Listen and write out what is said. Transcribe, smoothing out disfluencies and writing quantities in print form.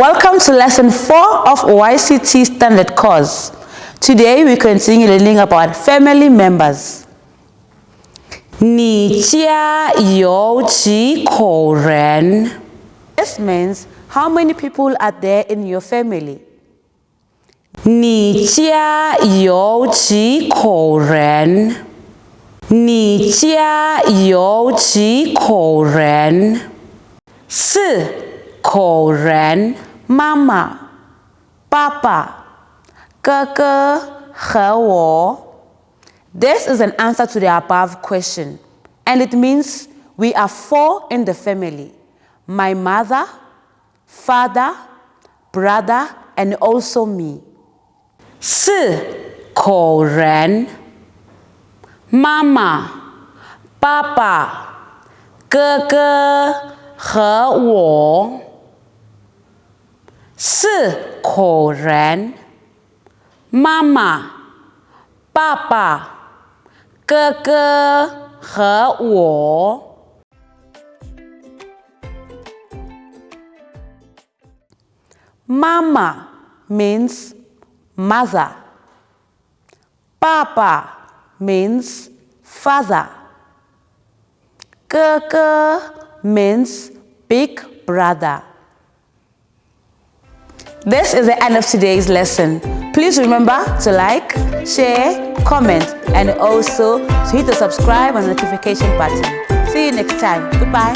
Welcome to lesson 4 of YCT standard course. Today we continue learning about family members. 你家有几口人? This means how many people are there in your family? 你家有几口人? 你家有几口人? 4口人，妈妈、爸爸、哥哥和我。This is an answer to the above question, and it means we are 4 in the family. My mother, father, brother, and also me. 4口人，妈妈、爸爸、哥哥和我。4口人，妈妈、爸爸、哥哥和我。妈妈 means mother. 爸爸 means father. 哥哥 means big brother. This is the end of today's lesson. Please remember to like, share, comment, and also to hit the subscribe and notification button. See you next time. Goodbye.